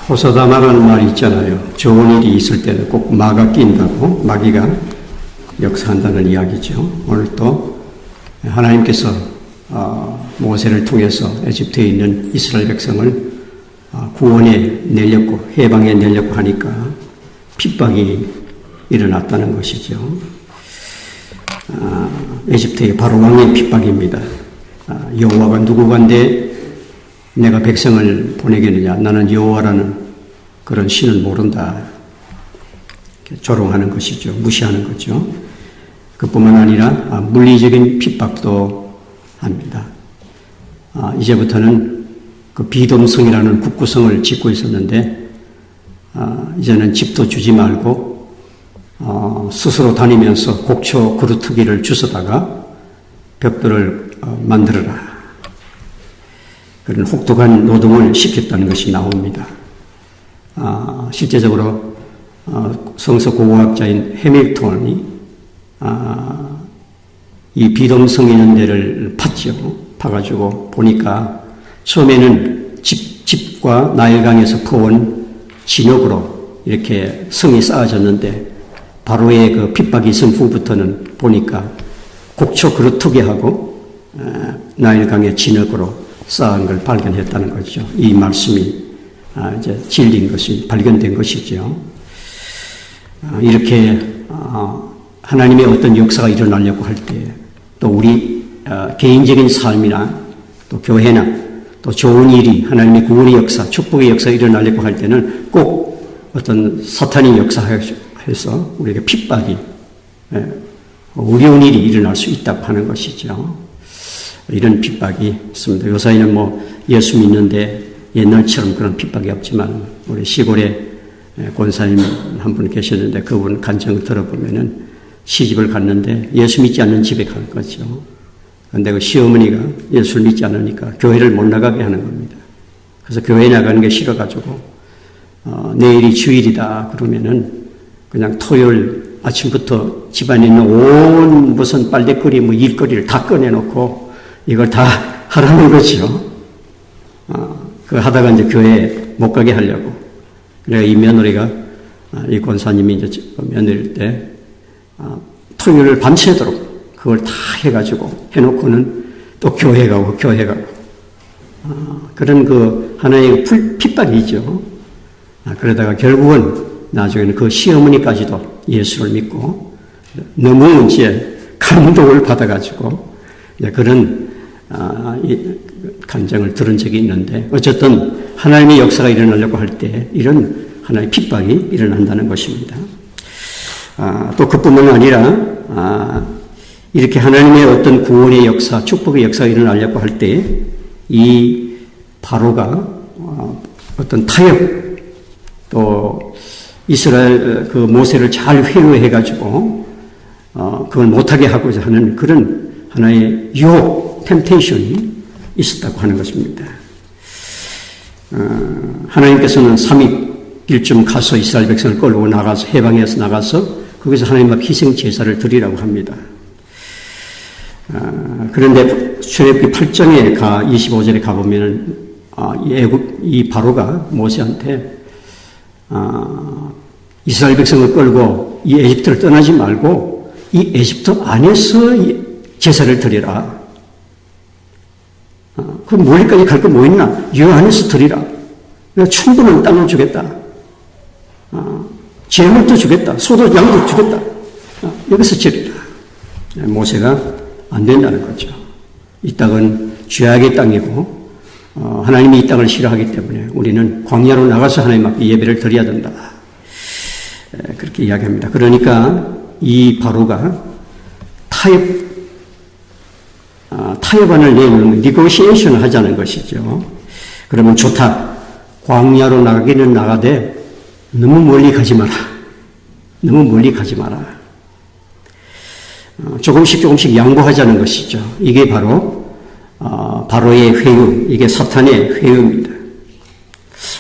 호소다마라는 말이 있잖아요. 좋은 일이 있을 때는 꼭 마가 낀다고, 마귀가 역사한다는 이야기죠. 오늘 또 하나님께서 모세를 통해서 에집트에 있는 이스라엘 백성을 구원해 내려고, 해방해 내려고 하니까 핍박이 일어났다는 것이죠. 에집트의 바로 왕의 핍박입니다. 여호와가 누구간데 내가 백성을 보내겠느냐, 나는 여호와라는 그런 신을 모른다, 조롱하는 것이죠. 무시하는 거죠. 그뿐만 아니라 물리적인 핍박도 합니다. 이제부터는 그 비돔성이라는 국구성을 짓고 있었는데 이제는 집도 주지 말고 스스로 다니면서 곡초 그루터기를 주워다가 벽돌을 만들어라, 그런 혹독한 노동을 시켰다는 것이 나옵니다. 실제적으로 성서 고고학자인 해밀턴이 이 비돔성 있는 데를 팠죠. 파가지고 보니까 처음에는 집과 나일강에서 퍼온 진흙으로 이렇게 성이 쌓아졌는데 바로의 그 핍박이 있은 후부터는 보니까 곡초 그루터기하고 나일강의 진흙으로 쌓은 걸 발견했다는 거죠. 이 말씀이 이제 진리인 것이 발견된 것이죠. 이렇게 하나님의 어떤 역사가 일어나려고 할 때, 또 우리 개인적인 삶이나 또 교회나 또 좋은 일이, 하나님의 구원의 역사, 축복의 역사가 일어나려고 할 때는 꼭 어떤 사탄이 역사해서 우리에게 핍박이, 어려운 일이 일어날 수 있다고 하는 것이죠. 이런 핍박이 있습니다. 요사이는 예수 믿는데 옛날처럼 그런 핍박이 없지만, 우리 시골에 권사님 한 분 계셨는데 그분 간증을 들어보면은 시집을 갔는데 예수 믿지 않는 집에 간 거죠. 그런데 그 시어머니가 예수를 믿지 않으니까 교회를 못 나가게 하는 겁니다. 그래서 교회 나가는 게 싫어가지고 내일이 주일이다 그러면은 그냥 토요일 아침부터 집안에 있는 온 무슨 빨대거리 일거리를 다 꺼내놓고 이걸 다 하라는 거죠. 그 하다가 이제 교회에 못 가게 하려고. 그래서 이 며느리가, 이 권사님이 이제 며느리일 때, 토요일을 밤새도록 그걸 다 해가지고 해놓고는 또 교회 가고, 그런 그 하나의 핍박이죠. 그러다가 결국은 나중에는 그 시어머니까지도 예수를 믿고 너무 이제 감동을 받아가지고 그런 간증을 들은 적이 있는데, 어쨌든 하나님의 역사가 일어나려고 할 때 이런 하나의 핍박이 일어난다는 것입니다. 또 그뿐만 아니라 이렇게 하나님의 어떤 구원의 역사, 축복의 역사가 일어나려고 할 때 이 바로가 어떤 타협, 또 이스라엘 그 모세를 잘 회유해가지고 그걸 못하게 하고자 하는 그런 하나의 유혹, 템테이션이 있었다고 하는 것입니다. 하나님께서는 3일쯤 가서 이스라엘 백성을 끌고 나가서, 해방해서 나가서 거기서 하나님 앞 희생 제사를 드리라고 합니다. 그런데 출애굽기 8장에 25절에 가보면은 이 바로가 모세한테 이스라엘 백성을 끌고 이 에집트를 떠나지 말고 이 에집트 안에서 제사를 드리라. 그럼 멀리까지 갈 거 뭐 있나? 이 안에서 드리라. 내가 충분한 땅을 주겠다. 재물도 주겠다. 소도 양도 주겠다. 여기서 드리라. 모세가 안 된다는 거죠. 이 땅은 죄악의 땅이고 하나님이 이 땅을 싫어하기 때문에 우리는 광야로 나가서 하나님 앞에 예배를 드려야 된다. 그렇게 이야기합니다. 그러니까 이 바로가 타협안을 내놓는, 니고시에이션을 하자는 것이죠. 그러면 좋다. 광야로 나가기는 나가되 너무 멀리 가지 마라. 너무 멀리 가지 마라. 조금씩 양보하자는 것이죠. 이게 바로 바로의 회유, 이게 사탄의 회유입니다.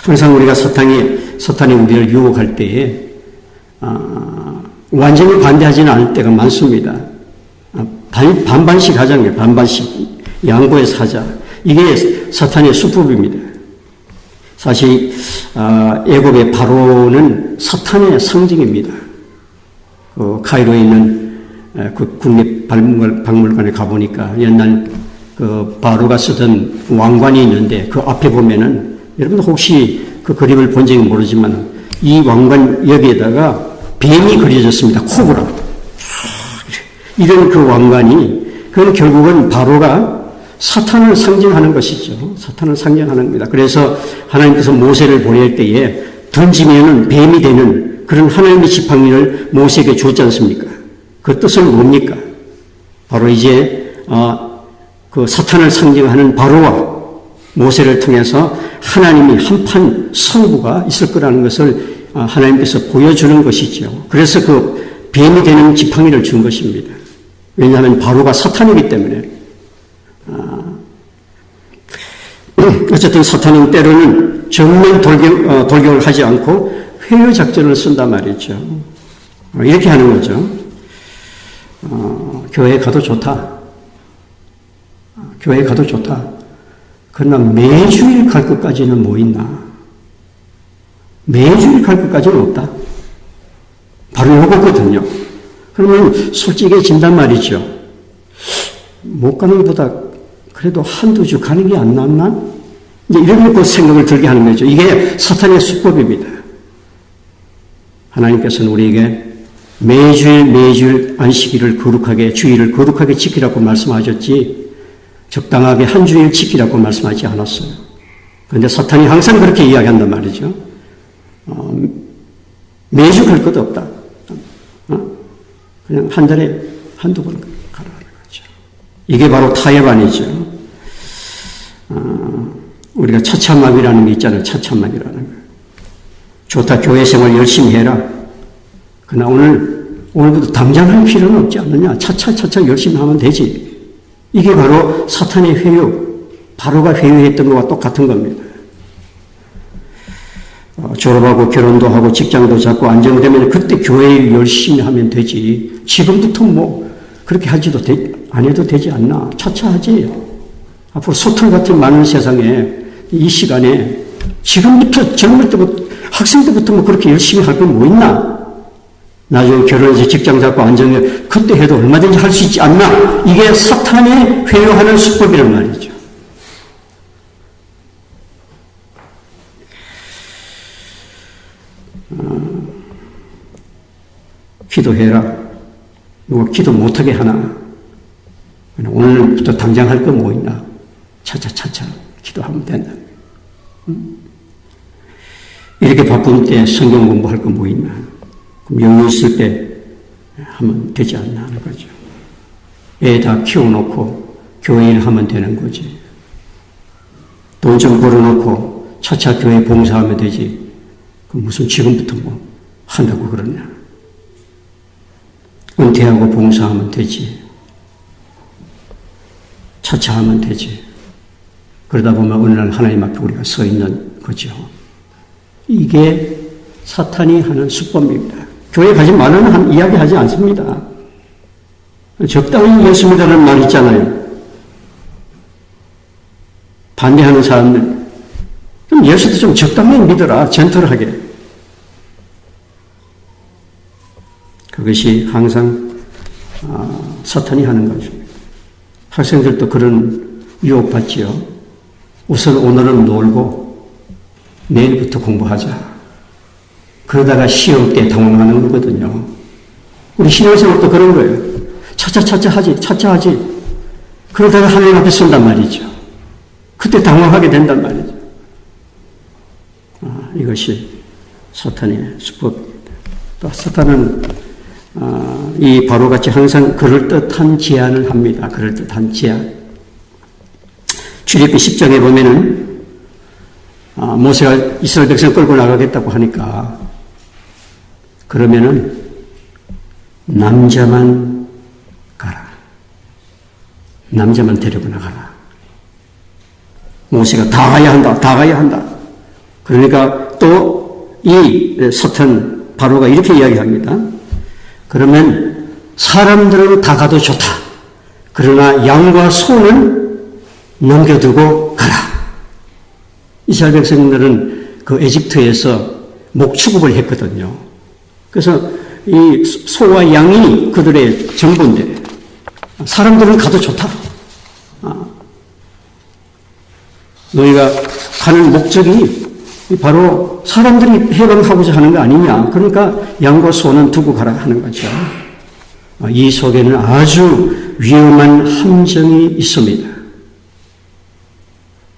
항상 우리가 사탄이 우리를 유혹할 때에 완전히 반대하지는 않을 때가 많습니다. 반반씩 하자는 거예요. 반반씩 양보해서 하자. 이게 사탄의 수법입니다. 사실 애굽의 바로는 사탄의 상징입니다. 카이로에 있는 그 국립박물관에 가보니까 옛날 그 바로가 쓰던 왕관이 있는데 그 앞에 보면은 여러분 혹시 그 그림을 본 적이 모르지만 이 왕관 여기에다가 뱀이 그려졌습니다. 코브라. 이런 그 왕관이 그건 결국은 바로가 사탄을 상징하는 것이죠. 사탄을 상징하는 겁니다. 그래서 하나님께서 모세를 보낼 때에 던지면은 뱀이 되는 그런 하나님의 지팡이를 모세에게 줬지 않습니까? 그 뜻은 뭡니까? 바로 이제 그 사탄을 상징하는 바로와 모세를 통해서 하나님이 한판 승부가 있을 거라는 것을 하나님께서 보여주는 것이죠. 그래서 그 뱀이 되는 지팡이를 준 것입니다. 왜냐하면 바로가 사탄이기 때문에. 어쨌든 사탄은 때로는 정면 돌격을 하지 않고 회유 작전을 쓴단 말이죠. 이렇게 하는 거죠. 교회 가도 좋다. 교회 가도 좋다. 그러나 매주일 갈 것까지는 뭐 있나? 매주일 갈 것까지는 없다. 바로 이거거든요. 그러면 솔직해진단 말이죠. 못 가는 것보다 그래도 한두 주 가는 게 안 낫나? 이제 이런 생각을 들게 하는 거죠. 이게 사탄의 수법입니다. 하나님께서는 우리에게 매주일 안식일을 거룩하게, 주일을 거룩하게 지키라고 말씀하셨지, 적당하게 한 주일 지키라고 말씀하지 않았어요. 그런데 사탄이 항상 그렇게 이야기한단 말이죠. 매주 갈 것도 없다. 그냥 한 달에 한두 번 가라는 거죠. 이게 바로 타협안이죠. 우리가 차참막이라는 게 있잖아요. 차참막이라는 거. 좋다. 교회 생활 열심히 해라. 그러나 오늘부터 당장 할 필요는 없지 않느냐. 차차 열심히 하면 되지. 이게 바로 사탄의 회유, 바로가 회유했던 것과 똑같은 겁니다. 졸업하고 결혼도 하고 직장도 잡고 안정되면 그때 교회 열심히 하면 되지. 지금부터 뭐 그렇게 안 해도 되지 않나. 차차 하지. 앞으로 소털 같은 많은 세상에 이 시간에 지금부터 젊을 때부터 학생 때부터 뭐 그렇게 열심히 할 건 뭐 있나? 나중에 결혼해서 직장 잡고 안정해 그때 해도 얼마든지 할 수 있지 않나? 이게 사탄이 회유하는 수법이란 말이죠. 기도해라. 누가 기도 못하게 하나? 오늘부터 당장 할 거 뭐 있나? 차차 기도하면 된다. 이렇게 바쁜 때 성경 공부할 거 뭐 있나? 그럼 여유 있을 때 하면 되지 않나 하는 거죠. 애 다 키워놓고 교회 일 하면 되는 거지. 돈 좀 벌어놓고 차차 교회 봉사하면 되지. 그 무슨 지금부터 뭐 한다고 그러냐. 은퇴하고 봉사하면 되지. 차차 하면 되지. 그러다 보면 어느 날 하나님 앞에 우리가 서 있는 거죠. 이게 사탄이 하는 수법입니다. 교회 가지 말라는 이야기 하지 않습니다. 적당히 예수 믿으라는 말 있잖아요. 반대하는 사람들. 그럼 예수도 좀 적당히 믿어라. 젠틀하게. 그것이 항상 사탄이 하는 것입니다. 학생들도 그런 유혹받지요. 우선 오늘은 놀고 내일부터 공부하자. 그러다가 시험 때 당황하는 거거든요. 우리 신앙생활도 그런 거예요. 차차 하지. 그러다가 하나님 앞에 선단 말이죠. 그때 당황하게 된단 말이죠. 이것이 사탄의 수법입니다. 또 사탄은 이 바로같이 항상 그럴듯한 제안을 합니다. 그럴듯한 제안. 출애굽기 10장에 보면은 모세가 이스라엘 백성 끌고 나가겠다고 하니까 그러면은 남자만 가라. 남자만 데리고 나가라. 모세가 다 가야 한다. 그러니까 또 이 사탄 바로가 이렇게 이야기합니다. 그러면 사람들은 다 가도 좋다. 그러나 양과 소는 남겨두고 가라. 이스라엘 백성들은 그 에집트에서 목축업을 했거든요. 그래서 이 소와 양이 그들의 정부인데 사람들은 가도 좋다. 너희가 가는 목적이 바로 사람들이 해방하고자 하는 거 아니냐. 그러니까 양과 소는 두고 가라 하는 거죠. 이 속에는 아주 위험한 함정이 있습니다.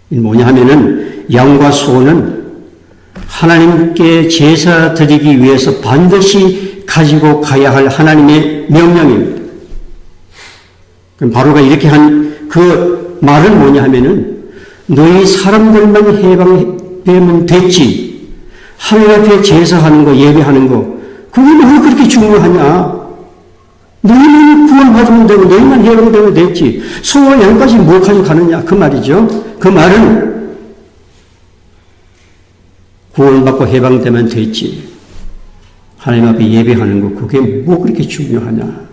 뭐냐 하면은 양과 소는 하나님께 제사 드리기 위해서 반드시 가지고 가야 할 하나님의 명령입니다. 그럼 바로가 이렇게 한 그 말은 뭐냐 하면은 너희 사람들만 해방되면 됐지. 하늘 앞에 제사하는 거, 예배하는 거, 그게 왜 그렇게 중요하냐? 너희만 구원받으면 되고, 너희만 해방되면 됐지. 소와 양까지 뭐 가지고 가느냐? 그 말이죠. 그 말은 구원받고 해방되면 됐지. 하나님 앞에 예배하는 거, 그게 뭐 그렇게 중요하냐?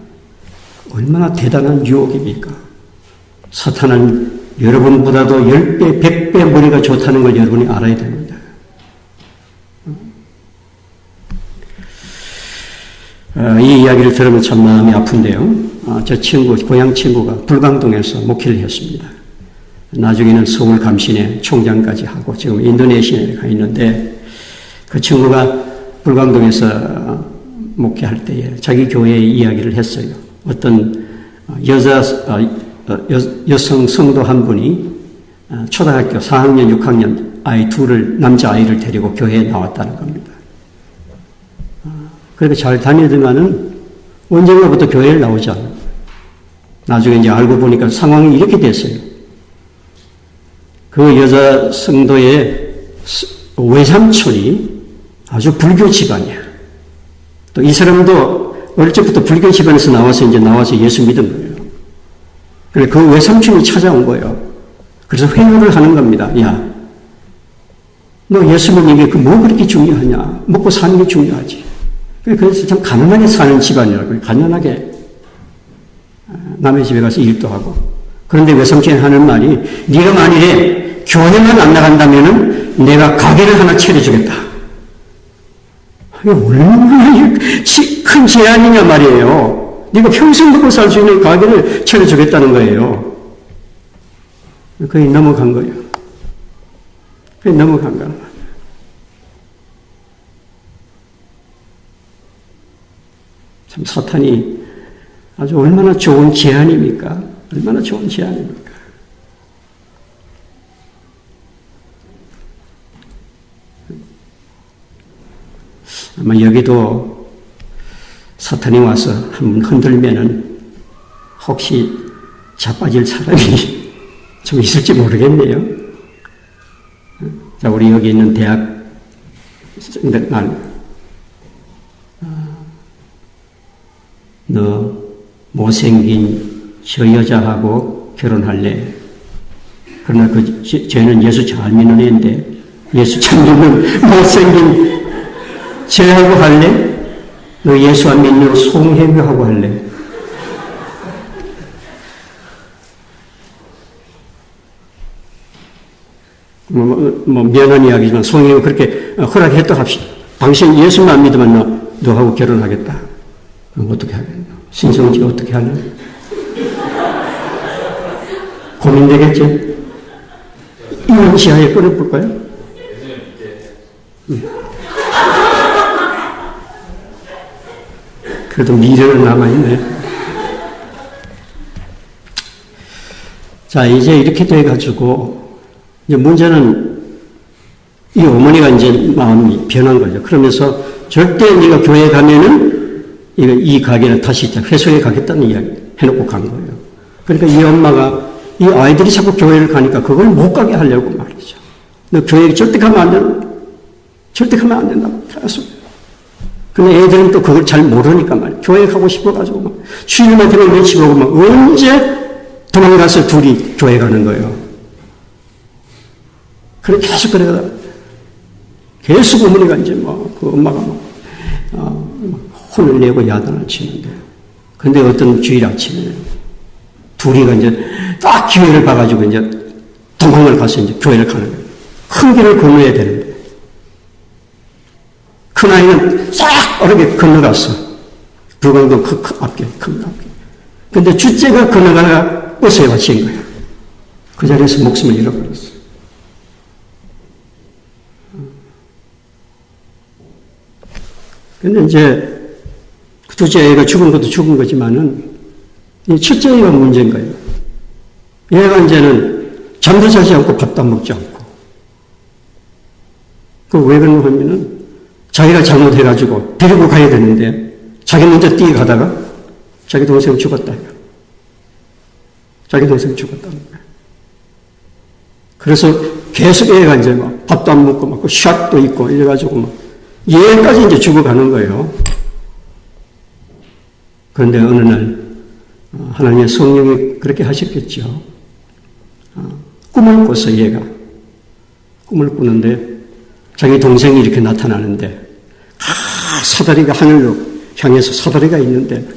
얼마나 대단한 유혹입니까? 사탄은 여러분보다도 10배, 100배 머리가 좋다는 걸 여러분이 알아야 됩니다. 이 이야기를 들으면 참 마음이 아픈데요. 저 친구, 고향 친구가 불광동에서 목회를 했습니다. 나중에는 서울 감신회 총장까지 하고 지금 인도네시아에 가 있는데 그 친구가 불광동에서 목회할 때에 자기 교회의 이야기를 했어요. 어떤 여성 성도 한 분이 초등학교 4학년, 6학년 아이 둘을, 남자아이를 데리고 교회에 나왔다는 겁니다. 그렇게 잘 다니더만은 언젠가부터 교회를 나오지 않아요. 나중에 이제 알고 보니까 상황이 이렇게 됐어요. 그 여자 성도의 외삼촌이 아주 불교 집안이야. 또 이 사람도 어릴 적부터 불교 집안에서 나와서 예수 믿은 거예요. 그래서 그 외삼촌이 찾아온 거예요. 그래서 회유를 하는 겁니다. 야, 너 예수 믿는 게 그 뭐 그렇게 중요하냐? 먹고 사는 게 중요하지. 그래서 참 가난하게 사는 집안이라고요. 가난하게. 남의 집에 가서 일도 하고. 그런데 외삼촌이 하는 말이, 네가 만일에 교회만 안 나간다면은 내가 가게를 하나 차려주겠다. 이게 얼마나 큰 제안이냐 말이에요. 네가 평생 먹고 살 수 있는 가게를 차려주겠다는 거예요. 거의 넘어간 거예요. 거의 넘어간 거야. 참 사탄이 아주 얼마나 좋은 제안입니까? 얼마나 좋은 제안입니까? 아마 여기도 사탄이 와서 한번 흔들면은 혹시 자빠질 사람이 좀 있을지 모르겠네요. 자, 우리 여기 있는 대학생들 말, 너 못생긴 저 여자하고 결혼할래? 그러나 쟤는 예수 잘 믿는 애인데 예수 잘 믿는 못생긴 쟤하고 할래? 너 예수 안 믿는 송혜교하고 할래? 미안한 이야기지만 송혜교 그렇게 허락했다 합시다. 당신 예수만 믿으면 너하고 결혼하겠다. 그럼 어떻게 하겠노? 신성지 어떻게 할래? 고민되겠지? 이런 지하에 끊어볼까요? 그래도 미래는 남아있네. 자, 이제 이렇게 돼가지고, 이제 문제는 이 어머니가 이제 마음이 변한 거죠. 그러면서 절대 네가 교회에 가면은 이 가게는 다시 회수해 가겠다는 이야기 해놓고 간 거예요. 그러니까 이 엄마가 이 아이들이 자꾸 교회를 가니까 그걸 못 가게 하려고 말이죠. 너 교회에 절대 가면 안 된다. 절대 가면 안 된다. 계속. 근데 애들은 또 그걸 잘 모르니까 말이야. 교회 가고 싶어가지고 막 주일만 되면 며칠 오고 막 언제 도망가서 둘이 교회 가는 거예요. 그래 계속 그래가 계속 어머니가 이제 그 엄마가 혼을 내고 야단을 치는데. 근데 어떤 주일 아침에 둘이가 이제 딱 기회를 봐가지고 이제 도망을 가서 이제 교회를 가는 거예요. 큰 길을 건너야 되는데 큰 아이는 싹 빠르게 건너갔어. 불광도 앞에 큰 앞에. 근데 둘째가 건너가다가 버스에 맞힌 거야. 그 자리에서 목숨을 잃어버렸어. 근데 이제 둘째 애가 죽은 것도 죽은 거지만은 이 첫째 애가 문제인 거예요. 얘가 이제는 잠도 자지 않고 밥도 안 먹지 않고. 그 왜 그런가 하면은 자기가 잘못해가지고 데리고 가야 되는데 자기 먼저 뛰어가다가 자기 동생 죽었다. 자기 동생 죽었다는 거예요. 그래서 계속 애가 이제 막 밥도 안 먹고 막 샷도 있고 이래가지고 막 얘까지 이제 죽어가는 거예요. 그런데 어느 날 하나님의 성령이 그렇게 하셨겠죠. 꿈을 꿨어 얘가. 꿈을 꾸는데 자기 동생이 이렇게 나타나는데 사다리가 하늘로 향해서 사다리가 있는데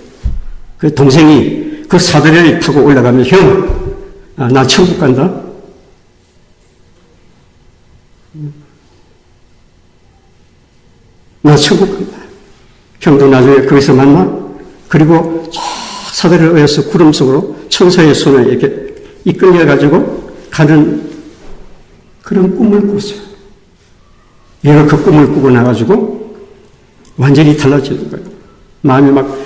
그 동생이 그 사다리를 타고 올라가면 형, 나 천국 간다. 나 천국 간다. 형도 나중에 거기서 만나. 그리고 사다리를 어여서 구름 속으로 천사의 손에 이렇게 이끌려가지고 가는 그런 꿈을 꿨어요. 얘가 그 꿈을 꾸고 나가지고 완전히 달라지는 거예요. 마음이 막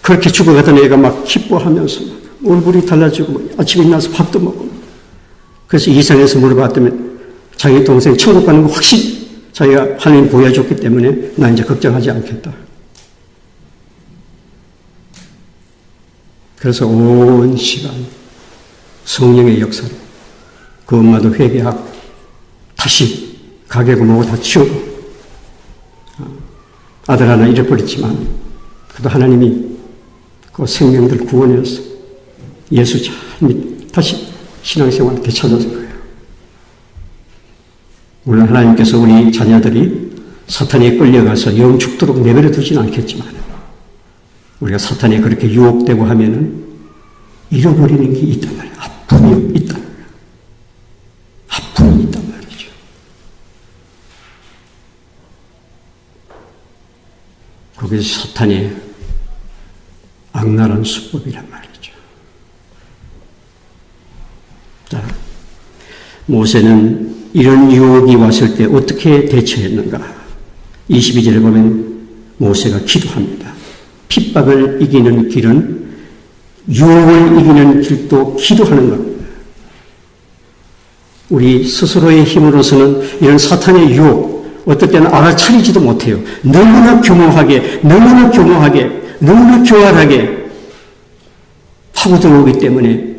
그렇게 죽어가던 애가 막 기뻐하면서 막 얼굴이 달라지고 아침에 일어나서 밥도 먹고. 그래서 이상해서 물어봤더니 자기 동생 천국 가는 거 확실히 자기가 하나님 보여줬기 때문에 나 이제 걱정하지 않겠다. 그래서 온 시간 성령의 역사로 그 엄마도 회개하고 다시 가게고 뭐고 다 치우고 아들 하나 잃어버렸지만 그래도 하나님이 그 생명들 구원해서 예수 잘 다시 신앙생활 되찾아서 거예요. 물론 하나님께서 우리 자녀들이 사탄에 끌려가서 영 죽도록 내버려 두지는 않겠지만 우리가 사탄에 그렇게 유혹되고 하면은 잃어버리는 게 있단 말이에요. 아픔이 있단 말이에요. 아픔이 있단 말이죠. 그게 사탄의 악랄한 수법이란 말이죠. 자, 모세는 이런 유혹이 왔을 때 어떻게 대처했는가? 22절에 보면 모세가 기도합니다. 핍박을 이기는 길은 유혹을 이기는 길도 기도하는 겁니다. 우리 스스로의 힘으로서는 이런 사탄의 유혹, 어떨 때는 알아차리지도 못해요. 너무나 교묘하게, 너무나 교활하게 파고들어오기 때문에.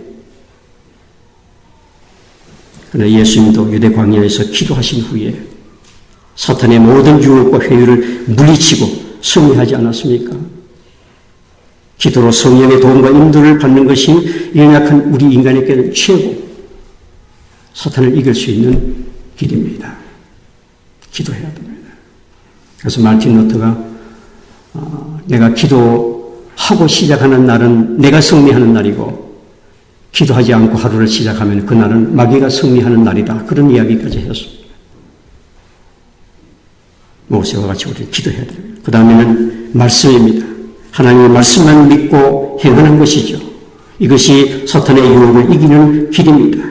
그러나 예수님도 유대 광야에서 기도하신 후에 사탄의 모든 유혹과 회유를 물리치고 승리하지 않았습니까? 기도로 성령의 도움과 인도를 받는 것이 연약한 우리 인간에게는 최고 사탄을 이길 수 있는 길입니다. 기도해야 됩니다. 그래서 마틴 루터가 내가 기도하고 시작하는 날은 내가 승리하는 날이고 기도하지 않고 하루를 시작하면 그날은 마귀가 승리하는 날이다. 그런 이야기까지 했습니다. 모세와 같이 우리는 기도해야 됩니다. 그 다음에는 말씀입니다. 하나님의 말씀만 믿고 행하는 것이죠. 이것이 사탄의 유혹을 이기는 길입니다.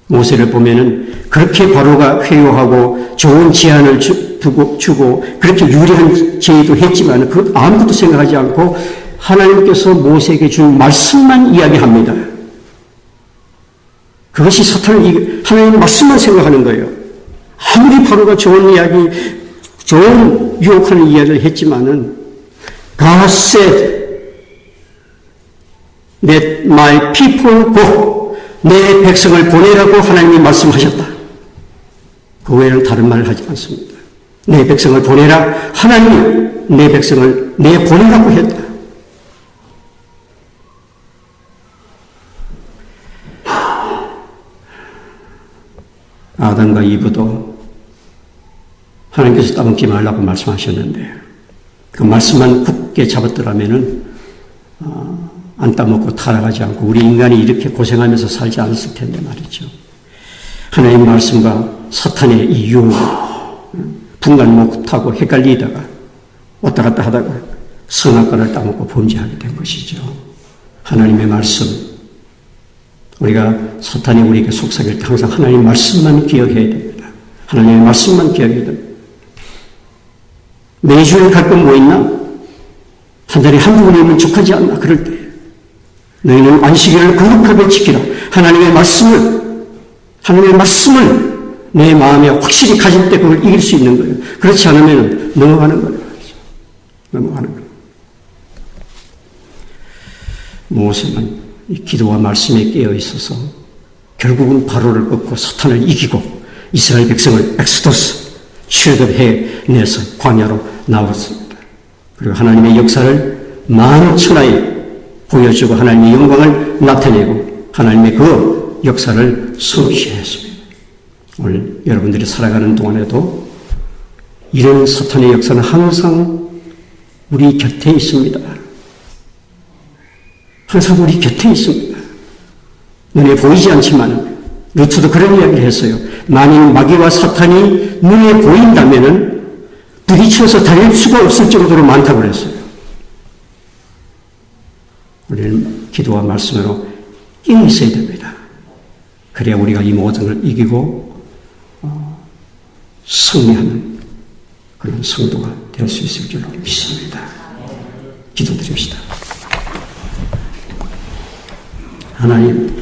모세를 보면은 그렇게 바로가 회유하고 좋은 제안을 주고 그렇게 유리한 제의도 했지만 그 아무것도 생각하지 않고 하나님께서 모세에게 준 말씀만 이야기합니다. 그것이 사탄을 하나님의 말씀만 생각하는 거예요. 아무리 바로가 좋은 이야기, 좋은 유혹하는 이야기를 했지만은 God said, let my people go. 내 백성을 보내라고 하나님이 말씀하셨다. 그 외에는 다른 말을 하지 않습니다. 내 백성을 보내라. 하나님이 내 백성을 보내라고 했다. 아담과 이브도 하나님께서 따먹지 말라고 말씀하셨는데 그 말씀만 굳게 잡았더라면은 안 따먹고 타락하지 않고 우리 인간이 이렇게 고생하면서 살지 않았을 텐데 말이죠. 하나님의 말씀과 사탄의 이 유혹, 분간 못하고 헷갈리다가 왔다 갔다 하다가 선악과를 따먹고 범죄하게 된 것이죠. 하나님의 말씀, 우리가 사탄이 우리에게 속삭일 때 항상 하나님의 말씀만 기억해야 됩니다. 하나님의 말씀만 기억해야 됩니다. 매주일 가끔 뭐 있나? 한 달에 한두 번이면 족하지 않나? 그럴 때 너희는 안식일을 거룩하게 지키라. 하나님의 말씀을 내 마음에 확실히 가질 때 그걸 이길 수 있는 거예요. 그렇지 않으면 넘어가는 거예요. 넘어가는 거예요. 모세는 이 기도와 말씀에 깨어 있어서 결국은 바로를 꺾고 사탄을 이기고 이스라엘 백성을 엑스도스 출애굽해내서 광야로 나왔습니다. 그리고 하나님의 역사를 만천하에 보여주고 하나님의 영광을 나타내고 하나님의 그 역사를 성취했습니다. 오늘 여러분들이 살아가는 동안에도 이런 사탄의 역사는 항상 우리 곁에 있습니다. 항상 우리 곁에 있습니다. 눈에 보이지 않지만 루트도 그런 이야기를 했어요. 만일 마귀와 사탄이 눈에 보인다면은 부딪혀서 달릴 수가 없을 정도로 많다고 그랬어요. 우리는 기도와 말씀으로 깨어 있어야 됩니다. 그래야 우리가 이 모든 걸 이기고 승리하는 그런 성도가 될 수 있을 줄로 믿습니다. 기도드립시다. 하나님,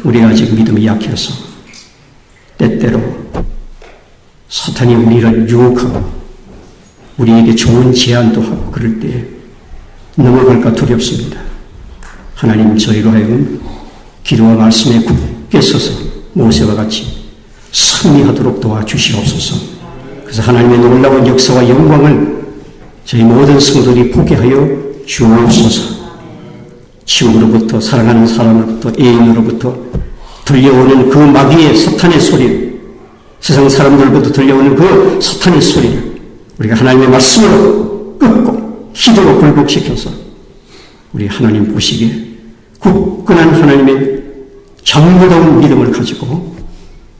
우리가 아직 믿음이 약해서 때때로 사탄이 우리를 유혹하고 우리에게 좋은 제안도 하고 그럴 때 넘어갈까 두렵습니다. 하나님, 저희로 하여금 기도와 말씀에 굳게 서서 모세와 같이 승리하도록 도와주시옵소서. 그래서 하나님의 놀라운 역사와 영광을 저희 모든 성도들이 보게 하여 주옵소서. 친구로부터, 사랑하는 사람으로부터, 애인으로부터 들려오는 그 마귀의 사탄의 소리, 세상 사람들부터 들려오는 그 사탄의 소리를 우리가 하나님의 말씀으로 끊고 기도로 굴복시켜서 우리 하나님 보시기에 굳건한 하나님의 장부다운 믿음을 가지고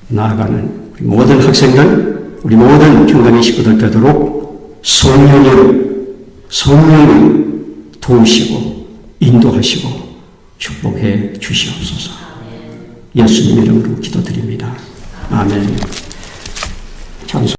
나아가는 우리 모든 학생들, 우리 모든 경감의 식구들 되도록 성령이 도우시고 인도하시고 축복해 주시옵소서. 예수님 이름으로 기도드립니다. 아멘. 찬송.